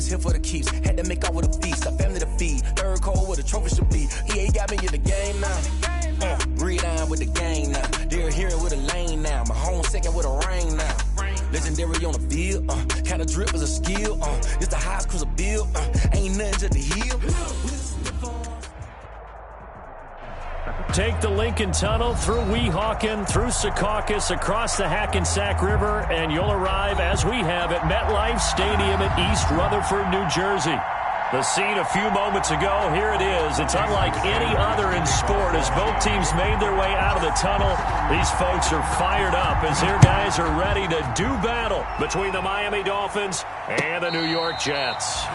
here for the keeps. Had to make out with a feast, a family to feed. Third cold where the trophy should be. EA got me in the game now. Read on with the game now. They're here with a lane now. My home second with a rain now. Legendary on the field. Kinda drip is a skill. It's the highest cruiser bill. Ain't nothing just to heal. Take the Lincoln Tunnel through Weehawken, through Secaucus, across the Hackensack River, and you'll arrive, as we have, at MetLife Stadium at East Rutherford, New Jersey. The scene a few moments ago, here it is. It's unlike any other in sport as both teams made their way out of the tunnel. These folks are fired up as their guys are ready to do battle between the Miami Dolphins and the New York Jets.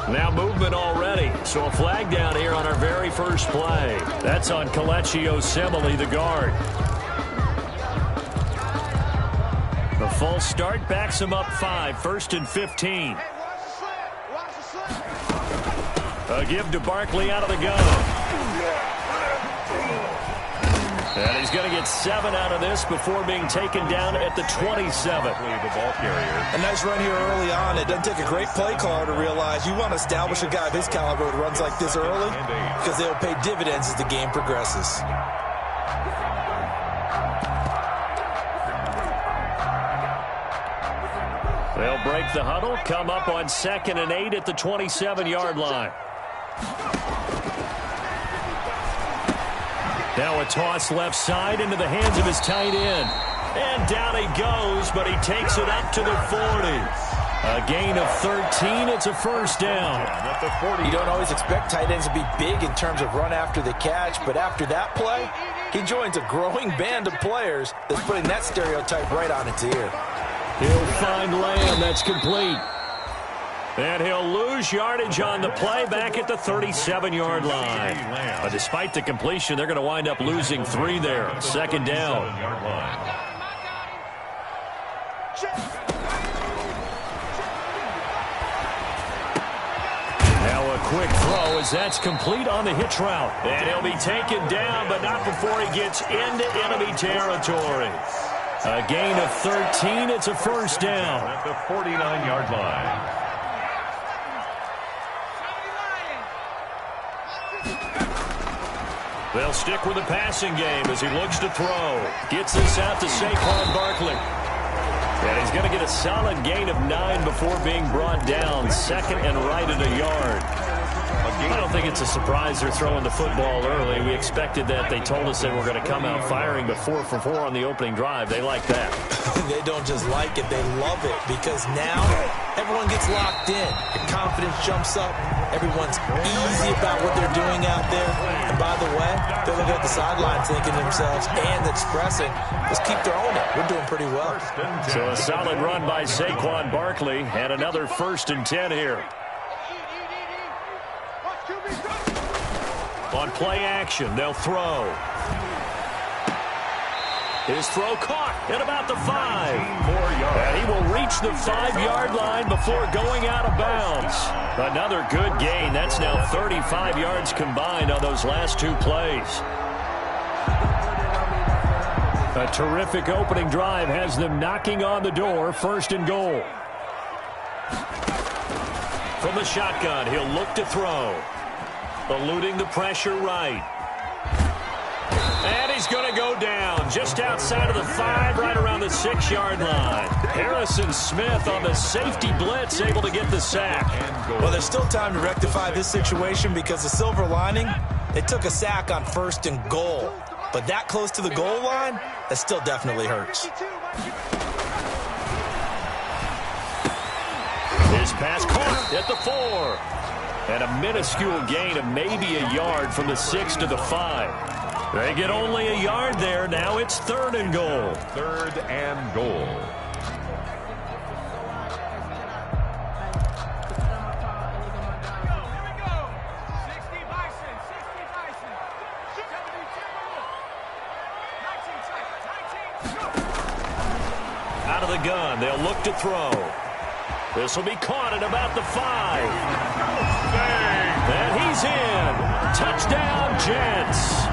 Now movement already, so a flag down here on our very first play. That's on Kelechi Osemele, the guard. The false start backs him up 5, 1st and 15. A give to Barkley out of the gun. And he's going to get 7 out of this before being taken down at the 27. The ball carrier. A nice run here early on. It doesn't take a great play caller to realize you want to establish a guy of his caliber that runs like this early because they'll pay dividends as the game progresses. They'll break the huddle, come up on 2nd and 8 at the 27-yard line. Now a toss left side into the hands of his tight end. And down he goes, but he takes it up to the 40. A gain of 13. It's a first down. You don't always expect tight ends to be big in terms of run after the catch, but after that play, he joins a growing band of players that's putting that stereotype right on its ear. He'll find Lamb. That's complete. And he'll lose yardage on the play back at the 37-yard line. Despite the completion, they're going to wind up losing 3 there. 2nd down. Now a quick throw as that's complete on the hitch route. And he'll be taken down, but not before he gets into enemy territory. A gain of 13. It's a first down. At the 49-yard line. They'll stick with the passing game as he looks to throw. Gets this out to Saquon Barkley. And he's going to get a solid gain of 9 before being brought down. 2nd and right at a yard. I don't think it's a surprise they're throwing the football early. We expected that. They told us they were going to come out firing, but 4 for 4 on the opening drive. They like that. They don't just like it, they love it, because now everyone gets locked in. The confidence jumps up. Everyone's easy about what they're doing out there. And by the way, they're looking at the sideline thinking to themselves and expressing, let's keep throwing it. We're doing pretty well. So a solid run by Saquon Barkley and another 1st and 10 here. On play action, they'll throw. His throw caught at about the 5. And he will reach the 5-yard line before going out of bounds. Another good gain. That's now 35 yards combined on those last 2 plays. A terrific opening drive has them knocking on the door. 1st and goal. From the shotgun, he'll look to throw. Eluding the pressure right. And he's going to go down just outside of the 5, right around the 6-yard line. Harrison Smith on the safety blitz, able to get the sack. Well, there's still time to rectify this situation because the silver lining, they took a sack on 1st and goal. But that close to the goal line, that still definitely hurts. His pass caught at the 4. And a minuscule gain of maybe a yard from the 6 to the 5. They get only a yard there. Now it's 3rd and goal. 3rd and goal. of the gun. They'll look to throw. This will be caught at about the 5. And he's in. Touchdown, Jets.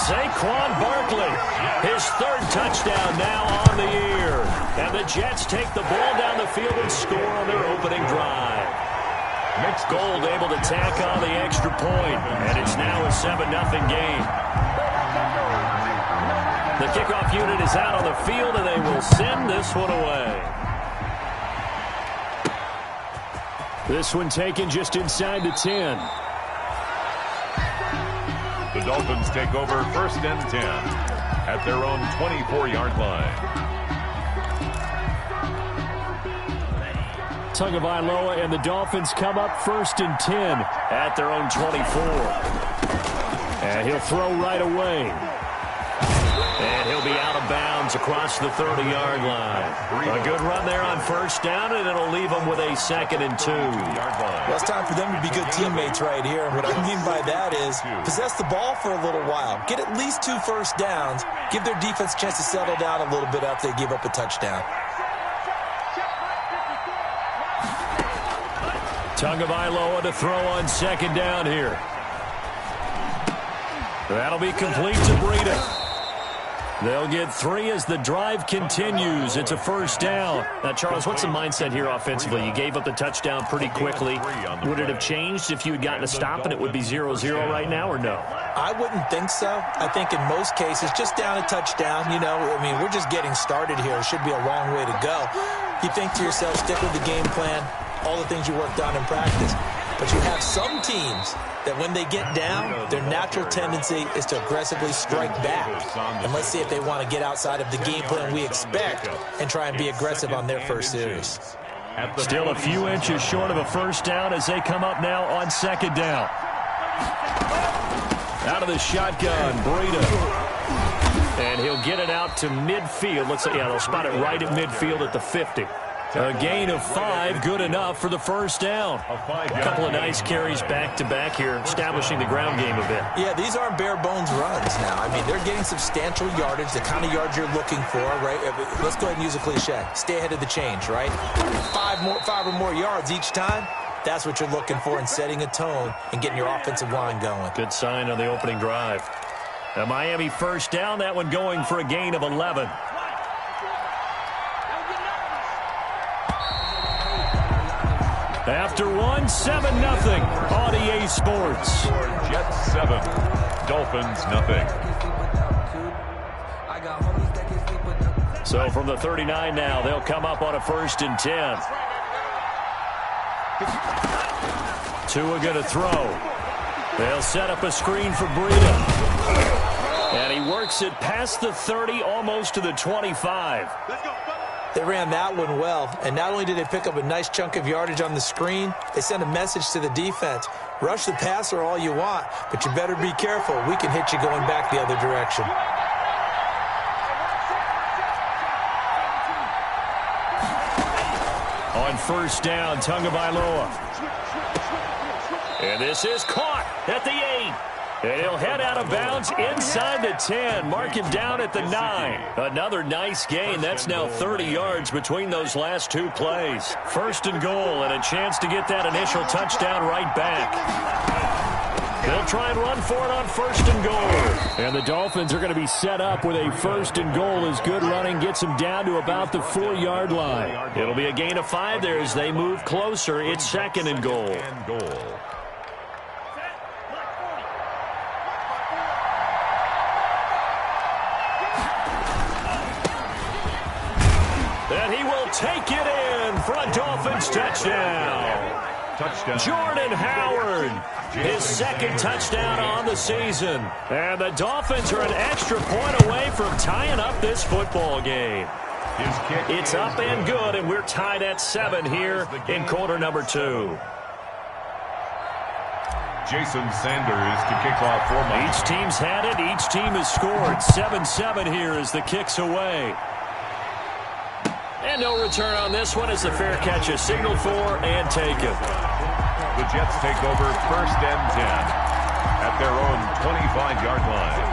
Saquon Barkley, his 3rd touchdown now on the year. And the Jets take the ball down the field and score on their opening drive. Gold able to tack on the extra point, and it's now a 7-0 game. The kickoff unit is out on the field, and they will send this one away. This one taken just inside the 10. The Dolphins take over 1st and 10 at their own 24-yard line. Tagovailoa and the Dolphins come up 1st and 10 at their own 24. And he'll throw right away. And he'll be out of bounds across the 30-yard line. A good run there on 1st down, and it'll leave them with a 2nd and 2. Well, it's time for them to be good teammates right here. And what I mean by that is possess the ball for a little while. Get at least 2 first downs. Give their defense a chance to settle down a little bit after they give up a touchdown. Tagovailoa to throw on 2nd down here. That'll be complete to Breida. They'll get 3 as the drive continues. It's a 1st down. Now, Charles, what's the mindset here offensively? You gave up the touchdown pretty quickly. Would it have changed if you had gotten a stop and it would be 0-0 right now, or no? I wouldn't think so. I think in most cases, just down a touchdown, you know, I mean, we're just getting started here. It should be a long way to go. You think to yourself, stick with the game plan, all the things you worked on in practice. But you have some teams that when they get down, their natural tendency is to aggressively strike back. And let's see if they want to get outside of the game plan we expect and try and be aggressive on their first series. Still a few inches short of a 1st down as they come up now on 2nd down. Out of the shotgun, Breida. And he'll get it out to midfield. Looks like, yeah, they'll spot it right at midfield at the 50. A gain of 5, good enough for the 1st down. A couple of nice carries back-to-back here, establishing the ground game a bit. Yeah, these aren't bare-bones runs now. I mean, they're getting substantial yardage, the kind of yards you're looking for, right? Let's go ahead and use a cliche. Stay ahead of the change, right? 5 or more yards each time. That's what you're looking for in setting a tone and getting your offensive line going. Good sign on the opening drive. A Miami 1st down, that one going for a gain of 11. After 7-0 on EA Sports. Jets 7, Dolphins nothing. So from the 39 now, they'll come up on a 1st and 10. Tua going to throw. They'll set up a screen for Breida. And he works it past the 30, almost to the 25. They ran that one well, and not only did they pick up a nice chunk of yardage on the screen, they sent a message to the defense. Rush the passer all you want, but you better be careful. We can hit you going back the other direction. On 1st down, Tagovailoa. And this is caught at the 8. And he'll head out of bounds inside the 10. Mark him down at the 9. Another nice gain. That's now 30 yards between those last 2 plays. 1st and goal, and a chance to get that initial touchdown right back. They'll try and run for it on 1st and goal. And the Dolphins are going to be set up with a 1st and goal as good running gets them down to about the 4-yard line. It'll be a gain of 5 there as they move closer. It's 2nd and goal. And he will take it in for a Dolphins touchdown. Jordan Howard, his 2nd touchdown on the season. And the Dolphins are an extra point away from tying up this football game. It's up and good, and we're tied at 7 here in quarter number 2. Jason Sanders to kick off for Miami. Each team's had it. Each team has scored. 7-7 here as the kick's away. And no return on this one as the fair catch is signaled for and taken. The Jets take over 1st and 10 at their own 25-yard line.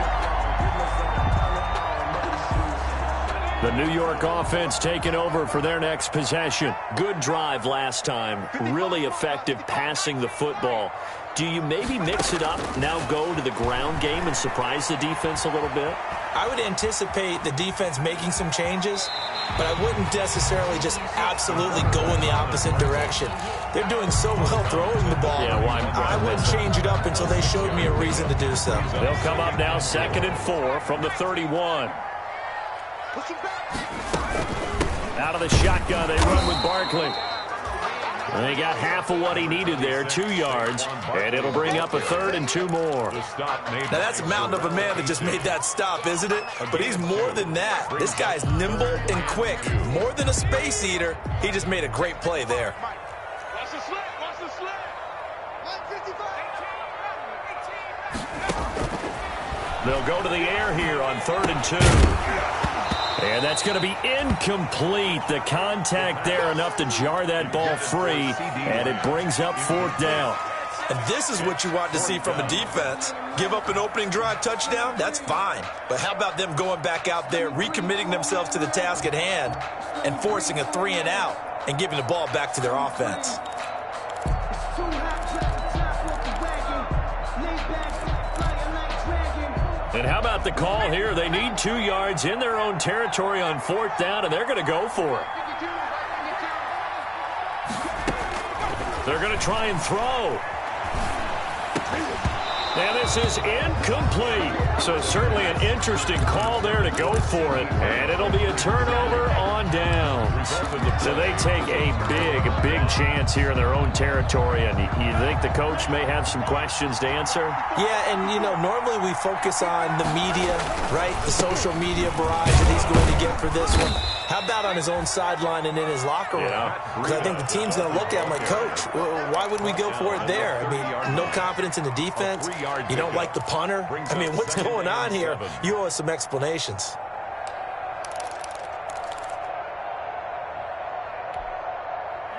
The New York offense taking over for their next possession. Good drive last time. Really effective passing the football. Do you maybe mix it up, now go to the ground game and surprise the defense a little bit? I would anticipate the defense making some changes, but I wouldn't necessarily just absolutely go in the opposite direction. They're doing so well throwing the ball. Yeah, I wouldn't change it up until they showed me a reason to do so. They'll come up now 2nd and 4 from the 31. Out of the shotgun, they run with Barkley. And they got half of what he needed there, 2 yards, and it'll bring up a 3rd and 2 more. Now, that's a mountain of a man that just made that stop, isn't it? But he's more than that. This guy's nimble and quick. More than a space eater, he just made a great play there. Watch the slip, watch the slip. 155. They'll go to the air here on 3rd and 2. And that's going to be incomplete. The contact there enough to jar that ball free, and it brings up 4th down. And this is what you want to see from a defense. Give up an opening drive touchdown, that's fine. But how about them going back out there, recommitting themselves to the task at hand, and forcing a 3 and out, and giving the ball back to their offense. And how about the call here? They need 2 yards in their own territory on 4th down, and they're going to go for it. They're going to try and throw. And this is incomplete. So certainly an interesting call there to go for it. And it'll be a turnover on downs. So they take a big chance here in their own territory. And you think the coach may have some questions to answer? Yeah, and, you know, normally we focus on the media, right? The social media barrage that he's going to get for this one. How about on his own sideline and in his locker room? Because I think the team's going to look at him like, Coach, why would we go for it there? I mean, no confidence in the defense. You don't like the punter? I mean, what's going on here? You owe us some explanations.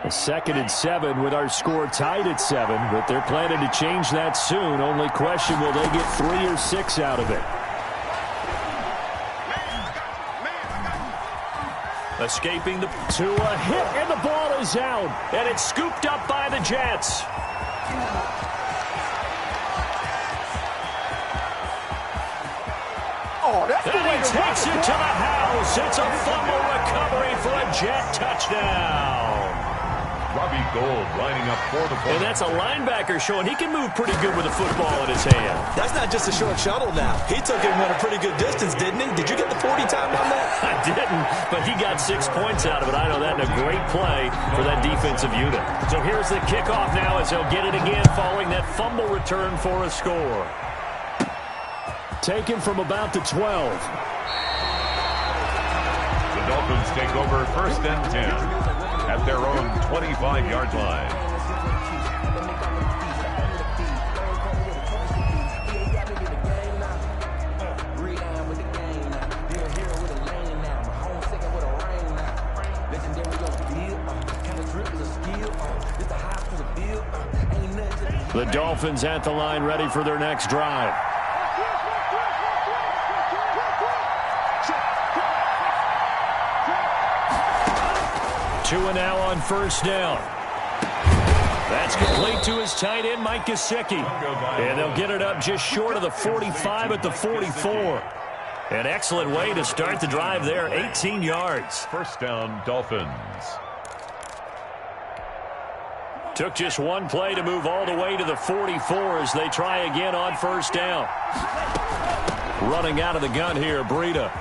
A 2nd and 7 with our score tied at 7, but they're planning to change that soon. Only question, will they get 3 or 6 out of it? Escaping to a hit, and the ball is out. And it's scooped up by the Jets. And he takes it to the house. It's a fumble recovery for a Jet touchdown. Robbie Gould lining up for the point. And that's a linebacker showing he can move pretty good with a football in his hand. That's not just a short shuttle now. He took it and went a pretty good distance, didn't he? Did you get the 40 time on that? I didn't, but he got 6 points out of it. I know that, and a great play for that defensive unit. So here's the kickoff now as they'll get it again following that fumble return for a score. Taken from about the 12. The Dolphins take over 1st and 10 at their own 25-yard line. The Dolphins at the line ready for their next drive. Two and now on 1st down. That's complete to his tight end, Mike Gesicki. And they'll get it up just short of the 45 at the 44. An excellent way to start the drive there, 18 yards. 1st down, Dolphins. Took just one play to move all the way to the 44 as they try again on 1st down. Running out of the gun here, Breida.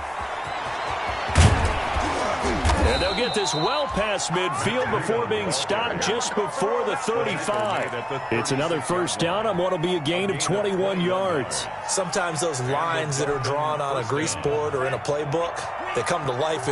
And they'll get this well past midfield before being stopped just before the 35. It's another 1st down on what will be a gain of 21 yards. Sometimes those lines that are drawn on a grease board or in a playbook, they come to life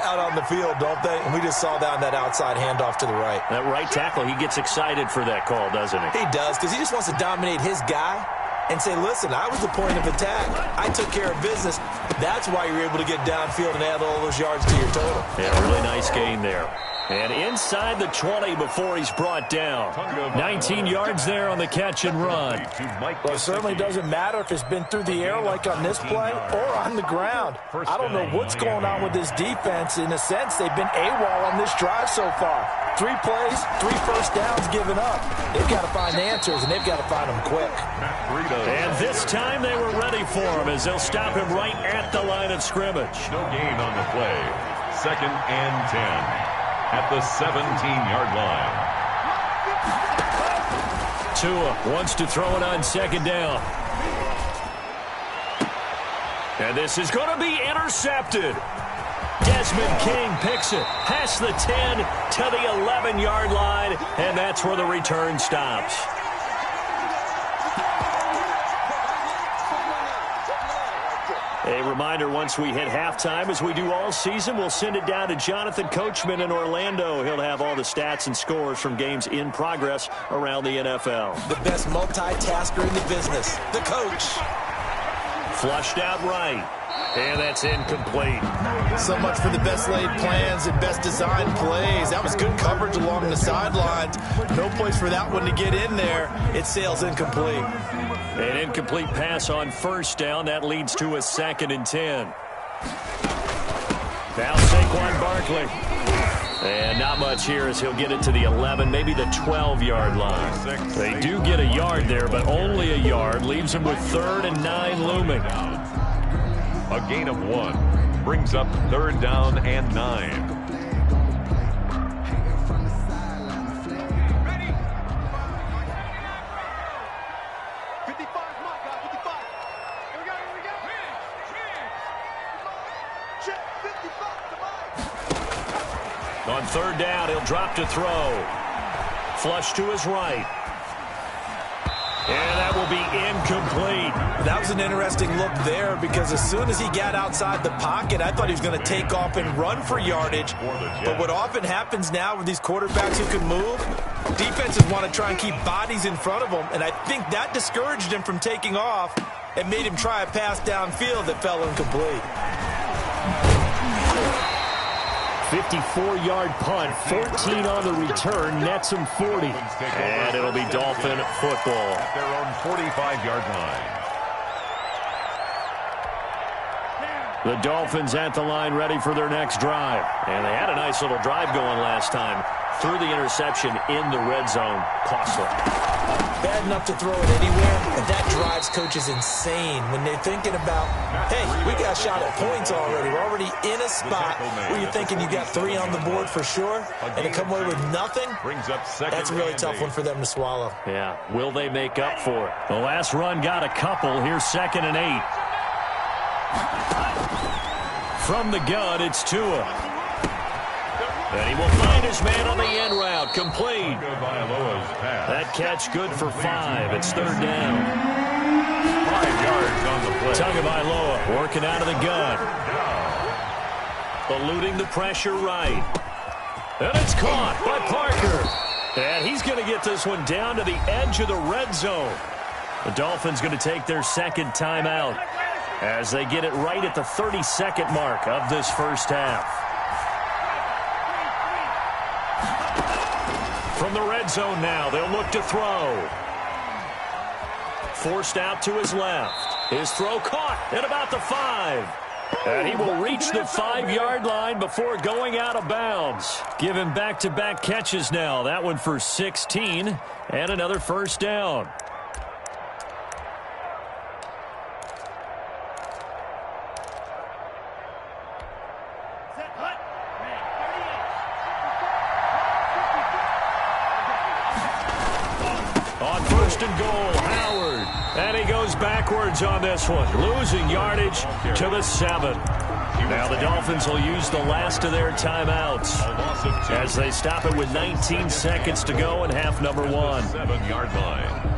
out on the field, don't they? And we just saw that on that outside handoff to the right. That right tackle, he gets excited for that call, doesn't he? He does, because he just wants to dominate his guy and say, listen, I was the point of attack. I took care of business. That's why you're able to get downfield and add all those yards to your total. Yeah, really nice gain there. And inside the 20 before he's brought down. 19 yards there on the catch and run. Well, it certainly doesn't matter if it's been through the air like on this play or on the ground. I don't know what's going on with this defense. In a sense, they've been AWOL on this drive so far. 3 plays, 3 first downs given up. They've got to find answers, and they've got to find them quick. And this time they were ready for him as they'll stop him right at the line of scrimmage. No gain on the play. 2nd and 10. At the 17-yard line. Tua wants to throw it on 2nd down. And this is going to be intercepted. Desmond King picks it past the 10 to the 11-yard line, and that's where the return stops. A reminder, once we hit halftime, as we do all season, we'll send it down to Jonathan Coachman in Orlando. He'll have all the stats and scores from games in progress around the NFL. The best multitasker in the business, the coach. Flushed out right, and that's incomplete. So much for the best laid plans and best designed plays. That was good coverage along the sidelines. No place for that one to get in there. It sails incomplete. An incomplete pass on 1st down. That leads to a 2nd and 10. Now Saquon Barkley. And not much here as he'll get it to the 11, maybe the 12-yard line. They do get a yard there, but only a yard. Leaves them with 3rd and 9 looming. A gain of 1 brings up 3rd down and 9. On 3rd down, he'll drop to throw. Flush to his right. And that will be incomplete. That was an interesting look there because as soon as he got outside the pocket, I thought he was going to take off and run for yardage. But what often happens now with these quarterbacks who can move, defenses want to try and keep bodies in front of them, and I think that discouraged him from taking off and made him try a pass downfield that fell incomplete. 54-yard punt, 14 on the return, nets him 40. And it'll be Dolphin football. At their own 45-yard line. The Dolphins at the line ready for their next drive. And they had a nice little drive going last time. Threw the interception in the red zone. Costly. Bad enough to throw it anywhere, but that drives coaches insane when they're thinking about, hey, we got a shot at points already. We're already in a spot where you're thinking you got 3 on the board for sure, and to come away with nothing, that's a really tough one for them to swallow. Yeah, will they make up for it? The last run got a couple. Here's 2nd and 8. From the gun, it's Tua. And he will find his man on the end route. Complete. That catch good for 5. It's 3rd down. 5 yards on the play. Tagovailoa working out of the gun. Eluding the pressure right. And it's caught by Parker. And he's going to get this one down to the edge of the red zone. The Dolphins going to take their 2nd timeout as they get it right at the 32nd mark of this first half. From the red zone now, they'll look to throw. Forced out to his left. His throw caught at about the 5. And he will reach the 5-yard line before going out of bounds. Give him back-to-back catches now. That one for 16 and another first down. And goal, Howard. And he goes backwards on this one, losing yardage to the 7. Now the Dolphins will use the last of their timeouts as they stop it with 19 seconds to go in half number 1. 7-yard line.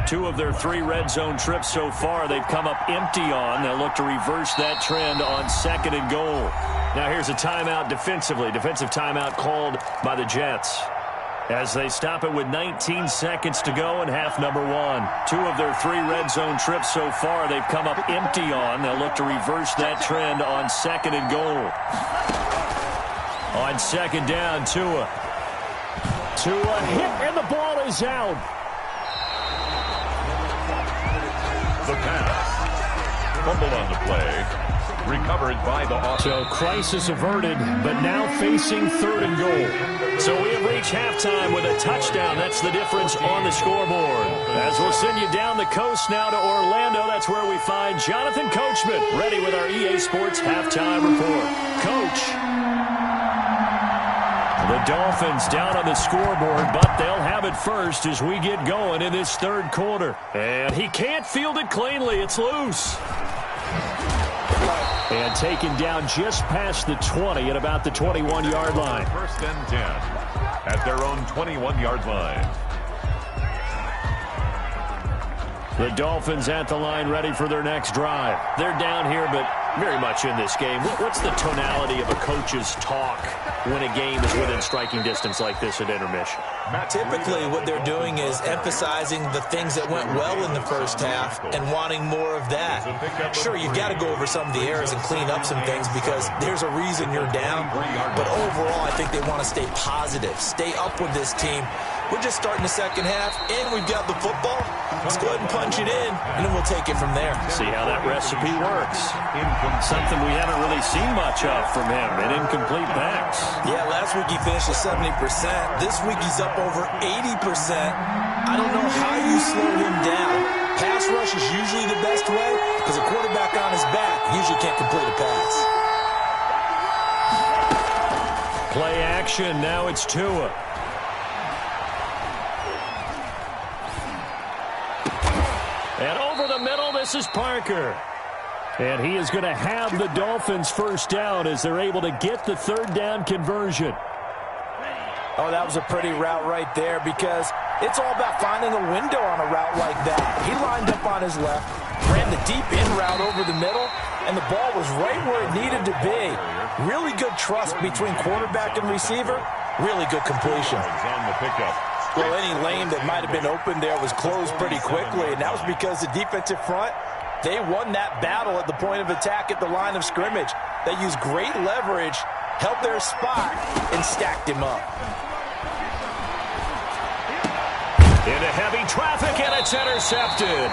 2 of their 3 red zone trips so far they've come up empty on. They'll look to reverse that trend on 2nd and goal. Now here's a timeout defensively. Defensive timeout called by the Jets. as they stop it with 19 seconds to go in half number one. 2 of their 3 red zone trips so far they've come up empty on. They'll look to reverse that trend on 2nd and goal. On 2nd down, Tua. Tua hit, and the ball is out. The pass. Fumble on the play. Recovered by the offense. So crisis averted, but now facing 3rd and goal. So we have reached halftime with a touchdown. That's the difference on the scoreboard. As we'll send you down the coast now to Orlando, that's where we find Jonathan Coachman, ready with our EA Sports halftime report. Coach. The Dolphins down on the scoreboard, but they'll have it first as we get going in this 3rd quarter. And he can't field it cleanly. It's loose. And taken down just past the 20 at about the 21-yard line. 1st and 10 at their own 21-yard line. The Dolphins at the line ready for their next drive. They're down here, but very much in this game. What's the tonality of a coach's talk when a game is within striking distance like this at intermission? Typically, what they're doing is emphasizing the things that went well in the first half and wanting more of that. Sure, you've got to go over some of the errors and clean up some things because there's a reason you're down. But overall, I think they want to stay positive, stay up with this team. We're just starting the 2nd half, and we've got the football. Let's go ahead and punch it in, and then we'll take it from there. See how that recipe works. Something we haven't really seen much of from him, an incomplete pass. Yeah, last week he finished at 70%. This week he's up over 80%. I don't know how you slow him down. Pass rush is usually the best way because a quarterback on his back usually can't complete a pass. Play action. Now it's Tua. And over the middle, this is Parker. And he is going to have the Dolphins first down as they're able to get the 3rd down conversion. Oh, that was a pretty route right there because it's all about finding a window on a route like that. He lined up on his left, ran the deep in route over the middle, and the ball was right where it needed to be. Really good trust between quarterback and receiver. Really good completion. On the pickup. Well, any lane that might have been open there was closed pretty quickly, and that was because the defensive front, they won that battle at the point of attack at the line of scrimmage. They used great leverage, held their spot, and stacked him up. Into heavy traffic, and it's intercepted.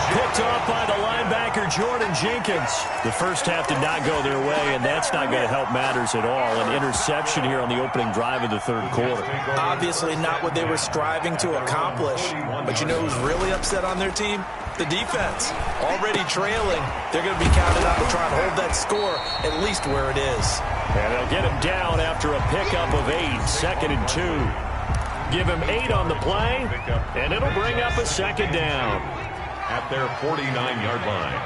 Picked off by the linebacker, Jordan Jenkins. The first half did not go their way, and that's not going to help matters at all. An interception here on the opening drive of the 3rd quarter. Obviously not what they were striving to accomplish. But you know who's really upset on their team? The defense. Already trailing. They're going to be counted on to try and hold that score at least where it is. And they'll get him down after a pickup of 8, 2nd and 2. Give him 8 on the play, and it'll bring up a 2nd down. At their 49-yard line.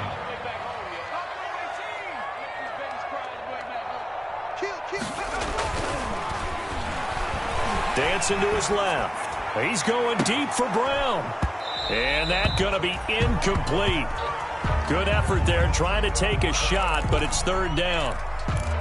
Dancing to his left. He's going deep for Brown. And that's going to be incomplete. Good effort there trying to take a shot, but it's 3rd down.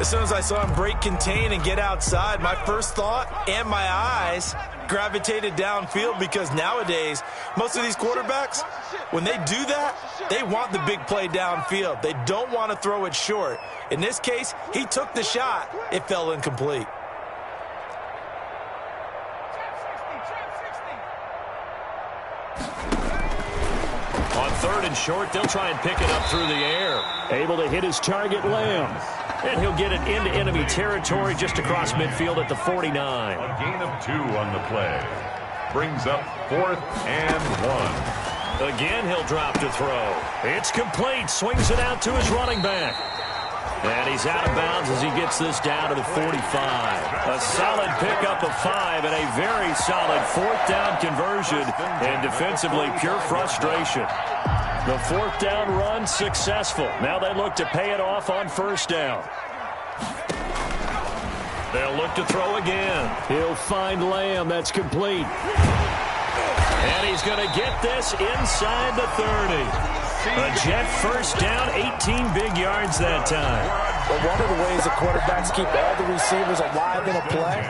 As soon as I saw him break contain and get outside, my first thought and my eyes gravitated downfield because nowadays, most of these quarterbacks, when they do that, they want the big play downfield. They don't want to throw it short. In this case, he took the shot. It fell incomplete. On 3rd and short, they'll try and pick it up through the air. Able to hit his target, Lamb. And he'll get it into enemy territory just across midfield at the 49. A gain of 2 on the play. Brings up 4th and 1. Again, he'll drop to throw. It's complete. Swings it out to his running back. And he's out of bounds as he gets this down to the 45. A solid pickup of 5 and a very solid 4th down conversion. And defensively, pure frustration. The 4th down run successful. Now they look to pay it off on 1st down. They'll look to throw again. He'll find Lamb. That's complete. And he's going to get this inside the 30. A Jet first down, 18 big yards that time. Well, one of the ways the quarterbacks keep all the receivers alive in a play,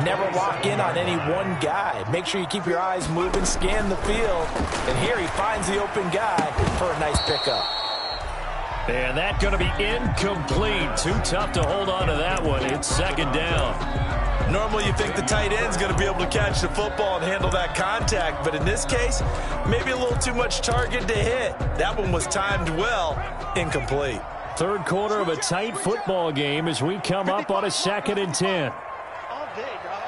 never lock in on any one guy. Make sure you keep your eyes moving, scan the field, and here he finds the open guy for a nice pickup. And that's going to be incomplete. Too tough to hold on to that one. It's second down. Normally you think the tight end's going to be able to catch the football and handle that contact, but in this case, maybe a little too much target to hit. That one was timed well, incomplete. Third quarter of a tight football game as we come up on a 2nd and 10. All day, dog.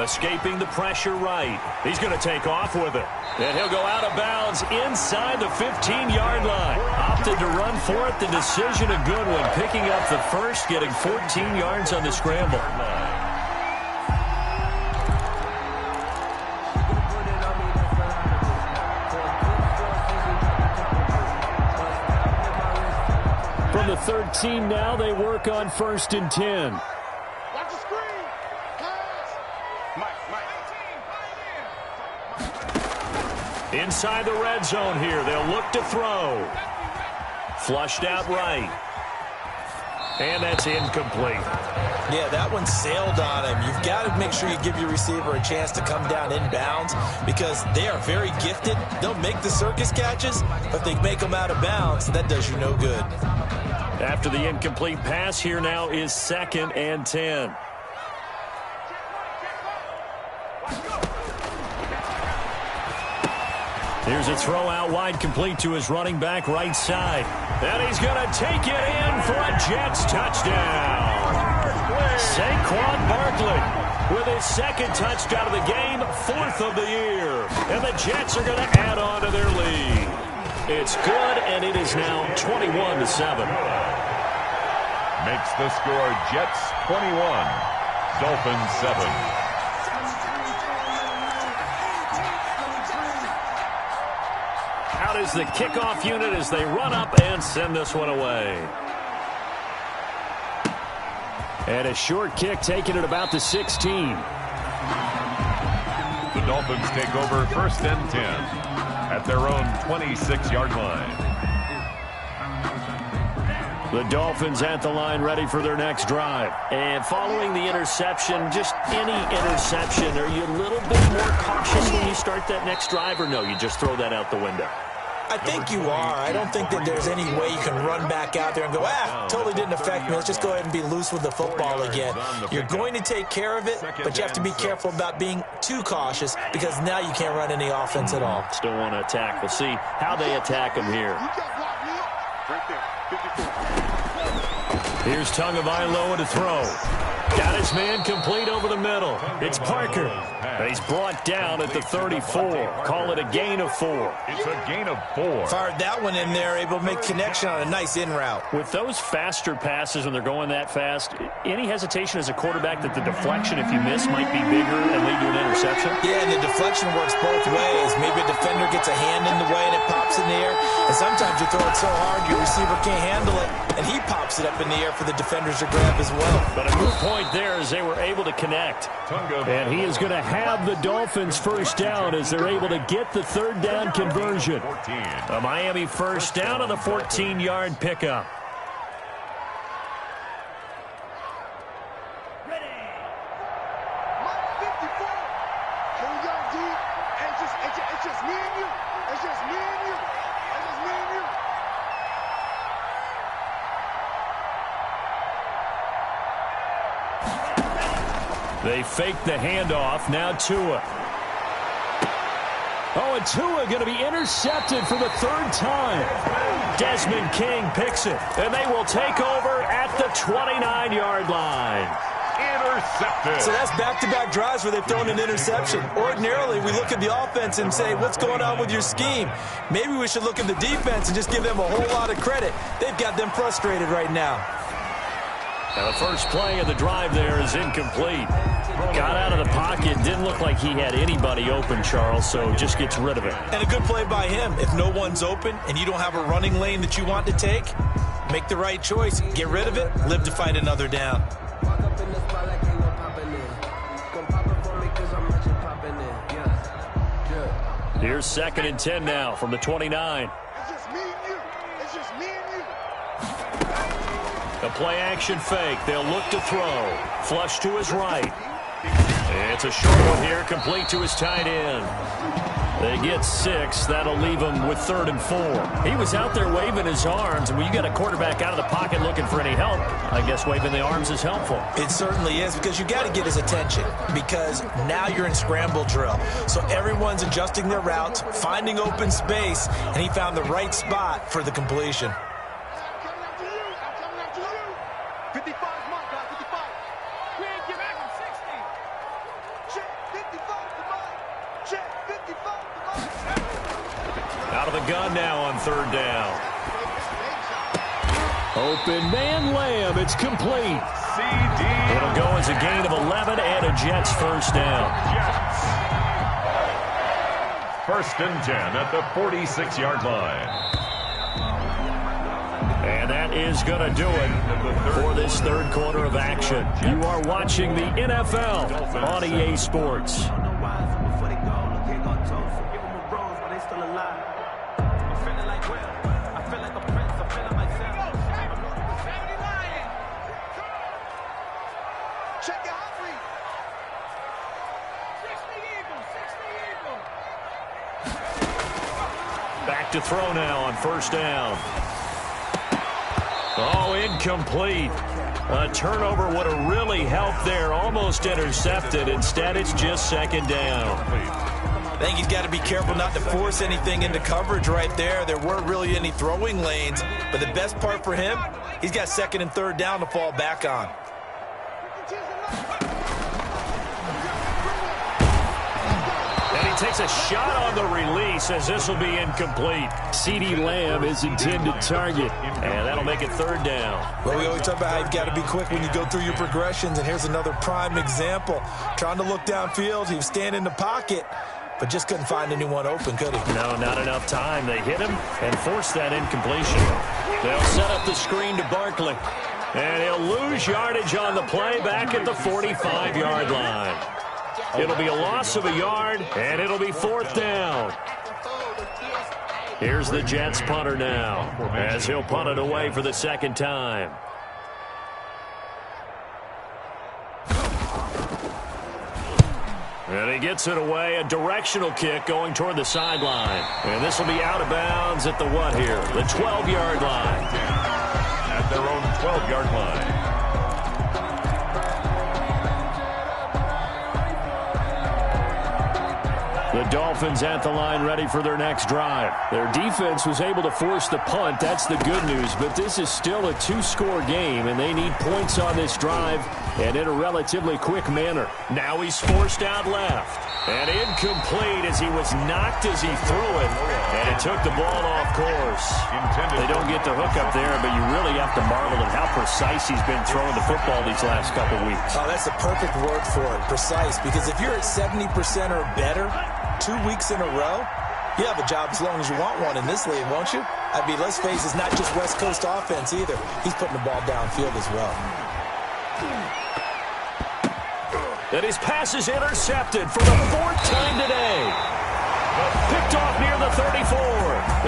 Escaping the pressure right. He's going to take off with it. And he'll go out of bounds inside the 15-yard line. Opted to run for it. The decision a good one. Picking up the first, getting 14 yards on the scramble. From the 13 now, they work on 1st and 10. Watch the screen. Pass. Mike. Inside the red zone here. They'll look to throw. Flushed out right. And that's incomplete. Yeah, that one sailed on him. You've got to make sure you give your receiver a chance to come down inbounds because they are very gifted. They'll make the circus catches, but if they make them out of bounds, that does you no good. After the incomplete pass, here now is 2nd and 10. Here's a throw out wide, complete to his running back right side. And he's going to take it in for a Jets touchdown. Saquon Barkley with his 2nd touchdown of the game, 4th of the year. And the Jets are going to add on to their lead. It's good, and it is now 21-7. Makes the score Jets 21, Dolphins 7. Out is the kickoff unit as they run up and send this one away. And a short kick taken at about the 16. The Dolphins take over 1st and 10 at their own 26-yard line. The Dolphins at the line ready for their next drive. And following the interception, just any interception, are you a little bit more cautious when you start that next drive, or no, you just throw that out the window? I think you are. I don't think that there's any way you can run back out there and go, totally didn't affect me. Let's just go ahead and be loose with the football again. You're going to take care of it, but you have to be careful about being too cautious because now you can't run any offense at all. Still want to attack. We'll see how they attack him here. Right there. 54. Here's Tagovailoa to throw. Got his man complete over the middle. It's Parker. He's brought down at the 34. Call it a gain of 4. It's a gain of 4. Fired that one in there, able to make connection on a nice in route. With those faster passes when they're going that fast, any hesitation as a quarterback that the deflection, if you miss, might be bigger and lead to an interception? Yeah, and the deflection works both ways. Maybe a defender gets a hand in the way and it pops in the air. And sometimes you throw it so hard your receiver can't handle it, and he pops it up in the air for the defenders to grab as well. But a moot point there as they were able to connect. And he is going to have the Dolphins first down as they're able to get the 3rd down conversion. A Miami first down on the 14-yard pickup. Mike 54. Hold on, D. It's just me and you. It's just me and you. It's just me and you. They fake the handoff. Now Tua. Oh, and Tua going to be intercepted for the 3rd time. Desmond King picks it, and they will take over at the 29-yard line. Intercepted. So that's back-to-back drives where they've thrown an interception. Ordinarily, we look at the offense and say, what's going on with your scheme? Maybe we should look at the defense and just give them a whole lot of credit. They've got them frustrated right now. Now the first play of the drive there is incomplete. Got out of the pocket. Didn't look like he had anybody open, Charles, so just gets rid of it. And a good play by him. If no one's open and you don't have a running lane that you want to take, make the right choice. Get rid of it. Live to fight another down. Here's 2nd and 10 now from the 29. It's just me and you. It's just me and you. A play-action fake. They'll look to throw. Flush to his right. It's a short one here, complete to his tight end. They get 6. That'll leave him with 3rd and 4. He was out there waving his arms, and when you get a quarterback out of the pocket looking for any help, I guess waving the arms is helpful. It certainly is, because you got to get his attention, because now you're in scramble drill. So everyone's adjusting their routes, finding open space, and he found the right spot for the completion. I'm coming after you. I'm coming after you. 55 is mine, guys. 55. We ain't give back him 60. Check 55 to mine. Check 55 to mine. Out of the gun now on 3rd down. Open man Lamb. It's complete. It'll go as a gain of 11 and a Jets 1st down. Jets. 1st and 10 at the 46-yard line. And that is going to do it for this 3rd quarter of action. You are watching the NFL on EA Sports. Check your hot read. Back to throw now on 1st down. Oh, incomplete. A turnover would have really helped there. Almost intercepted. Instead, it's just 2nd down. I think he's got to be careful not to force anything into coverage right there. There weren't really any throwing lanes. But the best part for him, he's got 2nd and 3rd down to fall back on. And he takes a shot on the release as this will be incomplete. CeeDee Lamb is intended target. And that'll make it 3rd down. Well, we always talk about how you've got to be quick when you go through your progressions. And here's another prime example. Trying to look downfield. He was standing in the pocket, but just couldn't find anyone open, could he? No, not enough time. They hit him and forced that incompletion. They'll set up the screen to Barkley. And he'll lose yardage on the play back at the 45-yard line. It'll be a loss of a yard, and it'll be 4th down. Here's the Jets punter now, as he'll punt it away for the 2nd time. And he gets it away, a directional kick going toward the sideline. And this will be out of bounds at the what here? The 12-yard line. At their own 12-yard line. The Dolphins at the line ready for their next drive. Their defense was able to force the punt. That's the good news. But this is still a 2-score game, and they need points on this drive and in a relatively quick manner. Now he's forced out left. And incomplete as he was knocked as he threw it. And it took the ball off course. They don't get the hook up there, but you really have to marvel at how precise he's been throwing the football these last couple weeks. Oh, that's the perfect word for it, precise. Because if you're at 70% or better 2 weeks in a row, you have a job as long as you want one in this league, won't you? I mean, let's face it, it's not just West Coast offense either. He's putting the ball downfield as well. And his pass is intercepted for the 4th time today. Picked off near the 34.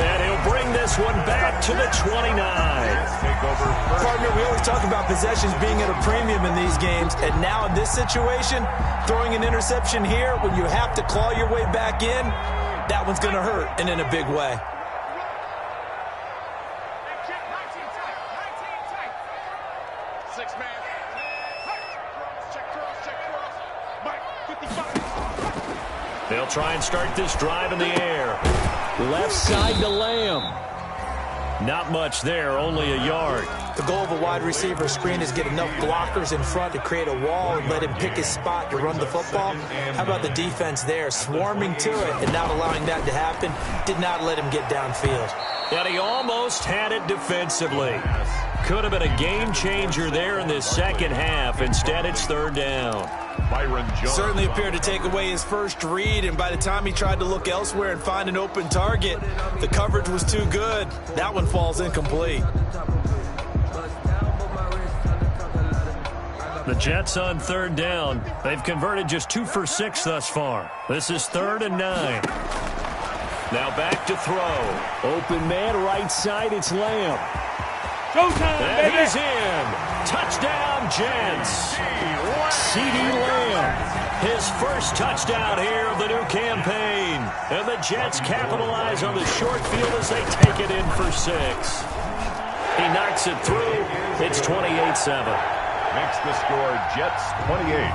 And he'll bring this one back to the 29. Partner, we always talk about possessions being at a premium in these games. And now in this situation, throwing an interception here when you have to claw your way back in, that one's going to hurt, and in a big way. They'll try and start this drive in the air. Left side to Lamb. Not much there, only a yard. The goal of a wide receiver screen is get enough blockers in front to create a wall and let him pick his spot to run the football. How about the defense there, swarming to it and not allowing that to happen? Did not let him get downfield. And he almost had it defensively. Could have been a game changer there in this 2nd half. Instead, it's 3rd down. Byron Jones. Certainly appeared to take away his first read, and by the time he tried to look elsewhere and find an open target, the coverage was too good. That one falls incomplete. The Jets on 3rd down. They've converted just 2 for 6 thus far. This is 3rd and 9. Now back to throw. Open man right side, it's Lamb. Showtime, And baby. he's in. Touchdown, Jets. CeeDee Lamb. His first touchdown here of the new campaign. And the Jets capitalize on the short field as they take it in for 6. He knocks it through. It's 28-7. Makes the score Jets 28,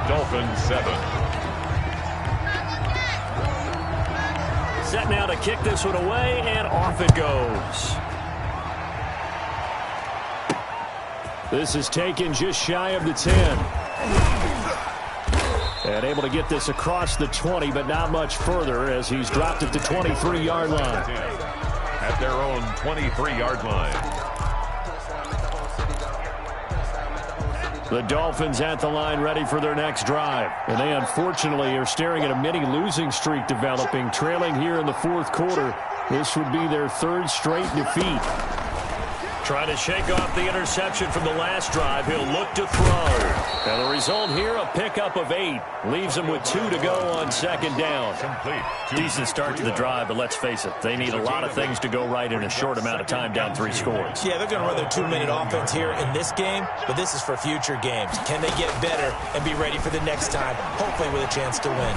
Dolphins 7. Set now to kick this one away, and off it goes. This is taken just shy of the 10. And able to get this across the 20, but not much further as he's dropped at the 23-yard line. At their own 23-yard line. The Dolphins at the line ready for their next drive. And they unfortunately are staring at a mini losing streak developing, trailing here in the fourth quarter. This would be their 3rd straight defeat. Trying to shake off the interception from the last drive. He'll look to throw. And the result here, a pickup of 8. Leaves him with 2 to go on 2nd down. Complete. Decent start to the drive, but let's face it, they need a lot of things to go right in a short amount of time down 3 scores. Yeah, they're going to run their 2-minute offense here in this game, but this is for future games. Can they get better and be ready for the next time, hopefully with a chance to win?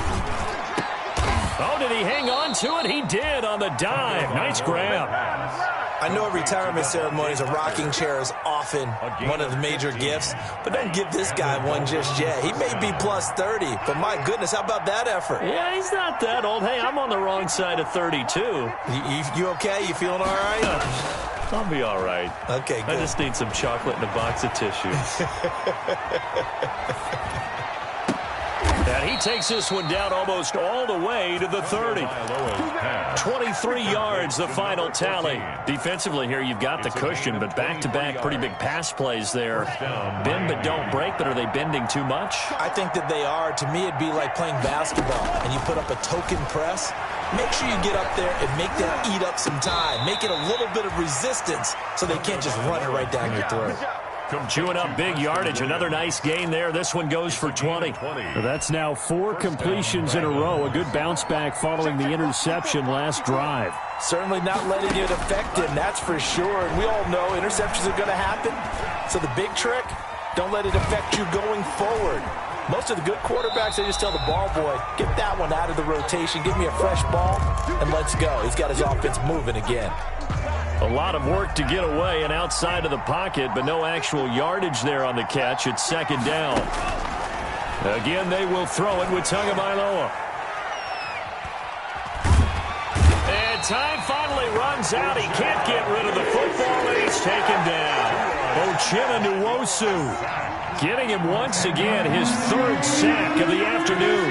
Oh, did he hang on to it? He did on the dive. Nice grab. I know retirement ceremonies, a rocking chair is often one of the major gifts, but don't give this guy one just yet. He may be plus 30, but my goodness, how about that effort? Yeah, he's not that old. Hey, I'm on the wrong side of 32. You okay? You feeling all right? I'll be all right. Okay, good. I just need some chocolate and a box of tissues. And he takes this one down almost all the way to the 30. 23 yards, the final tally. Defensively here, you've got the cushion, but back-to-back pretty big pass plays there. Bend but don't break, but are they bending too much? I think that they are. To me, it'd be like playing basketball, and you put up a token press. Make sure you get up there and make them eat up some time. Make it a little bit of resistance so they can't just run it right down your throat. Chewing up big yardage. Another nice gain there. This one goes for 20. So that's now 4 completions in a row. A good bounce back following the interception last drive. Certainly not letting it affect him, that's for sure. And we all know interceptions are going to happen. So the big trick, don't let it affect you going forward. Most of the good quarterbacks, they just tell the ball boy, get that one out of the rotation, give me a fresh ball, and let's go. He's got his offense moving again. A lot of work to get away and outside of the pocket, but no actual yardage there on the catch. It's 2nd down. Again, they will throw it with Tagovailoa. And time finally runs out. He can't get rid of the football, and he's taken down. Uchenna Nwosu getting him once again, his 3rd sack of the afternoon.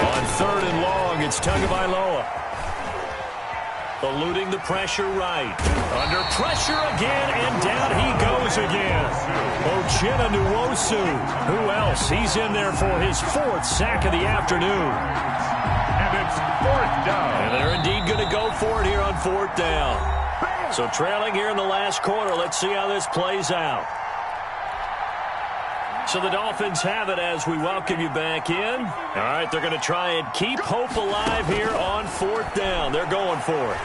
On 3rd and long, it's Tagovailoa. Eluding the pressure right. Under pressure again, and down he goes again. Uchenna Nwosu. Who else? He's in there for his 4th sack of the afternoon. And it's 4th down. And they're indeed going to go for it here on 4th down. So trailing here in the last quarter. Let's see how this plays out. So the Dolphins have it as we welcome you back in. All right, they're going to try and keep hope alive here on 4th down. They're going for it.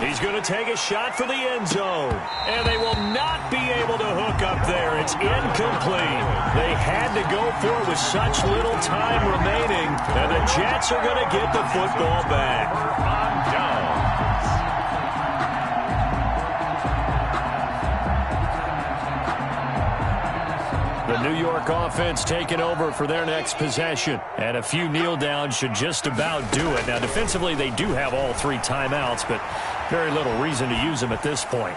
He's going to take a shot for the end zone. And they will not be able to hook up there. It's incomplete. They had to go for it with such little time remaining. And the Jets are going to get the football back. On down. The New York offense taking over for their next possession. And a few kneel downs should just about do it. Now, defensively, they do have all 3 timeouts, but very little reason to use them at this point.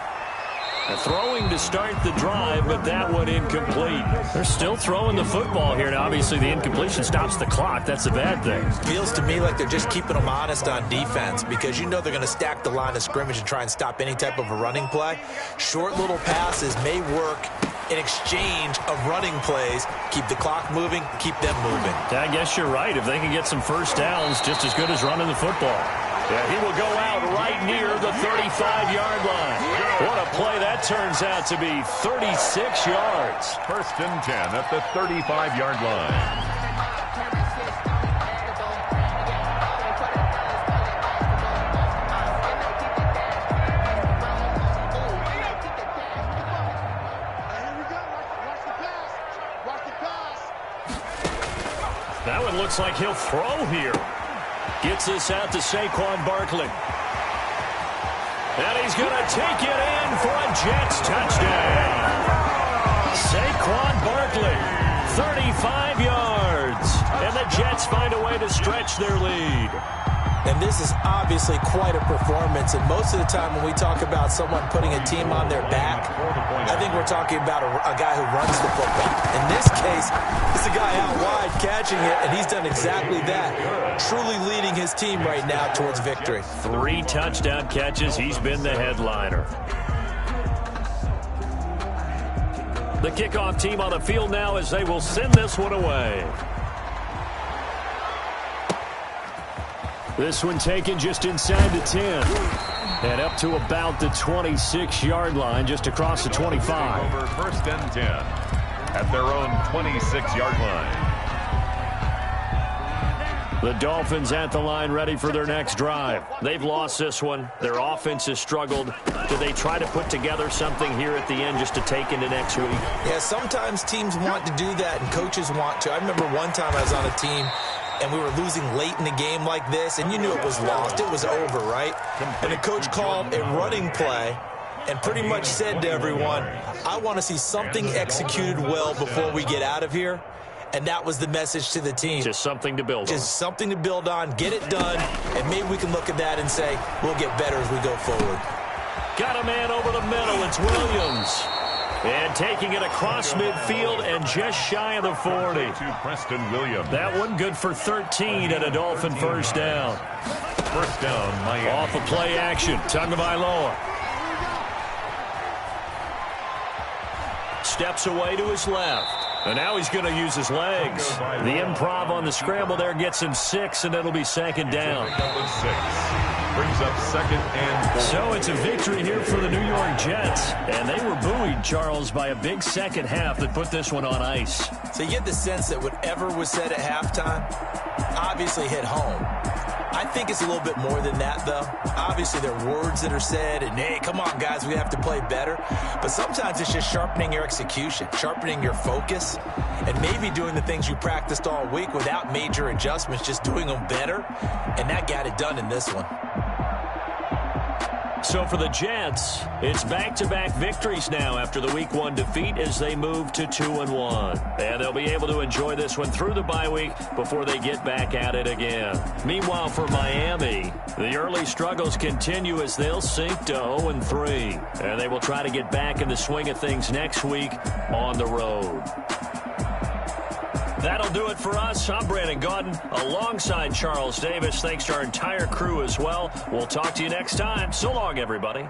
Throwing to start the drive, but that one incomplete. They're still throwing the football here. Now, obviously, the incompletion stops the clock. That's a bad thing. Feels to me like they're just keeping them honest on defense because you know they're going to stack the line of scrimmage and try and stop any type of a running play. Short little passes may work in exchange of running plays. Keep the clock moving, keep them moving. I guess you're right. If they can get some first downs, just as good as running the football. Yeah, he will go out right near the 35-yard line. What a play that turns out to be, 36 yards. 1st and 10 at the 35-yard line. And looks like he'll throw here. Gets this out to Saquon Barkley. And he's going to take it in for a Jets touchdown. Saquon Barkley, 35 yards. And the Jets find a way to stretch their lead. And this is obviously quite a performance. And most of the time when we talk about someone putting a team on their back, I think we're talking about a guy who runs the football. In this case, it's a guy out wide catching it, and he's done exactly that. Truly leading his team right now towards victory. 3 touchdown catches. He's been the headliner. The kickoff team on the field now as they will send this one away. This one taken just inside the 10. And up to about the 26-yard line, just across the 25. Over first and 10 at their own 26-yard line. The Dolphins at the line ready for their next drive. They've lost this one. Their offense has struggled. Do they try to put together something here at the end just to take into next week? Yeah, sometimes teams want to do that and coaches want to. I remember one time I was on a team and we were losing late in the game like this, and you knew it was lost. It was over, right? And the coach called a running play and pretty much said to everyone, I want to see something executed well before we get out of here. And that was the message to the team. Just something to build on. Just something to build on, get it done, and maybe we can look at that and say, we'll get better as we go forward. Got a man over the middle. It's Williams. And taking it across midfield and just shy of the 40. To Preston Williams. That one good for 13 and a Dolphin first down. First down, Miami. Off of play action. Tagovailoa. Steps away to his left. And now he's going to use his legs. The improv on the scramble there gets him 6, and it'll be second down. Number 6. Brings up second and 4. So it's a victory here for the New York Jets. And they were buoyed, Charles, by a big second half that put this one on ice. So you get the sense that whatever was said at halftime obviously hit home. I think it's a little bit more than that, though. Obviously, there are words that are said, and, hey, come on, guys, we have to play better. But sometimes it's just sharpening your execution, sharpening your focus, and maybe doing the things you practiced all week without major adjustments, just doing them better. And that got it done in this one. So for the Jets, it's back-to-back victories now after the Week 1 defeat as they move to 2-1. And they'll be able to enjoy this one through the bye week before they get back at it again. Meanwhile, for Miami, the early struggles continue as they'll sink to 0-3. And they will try to get back in the swing of things next week on the road. That'll do it for us. I'm Brandon Gaudin alongside Charles Davis. Thanks to our entire crew as well. We'll talk to you next time. So long, everybody.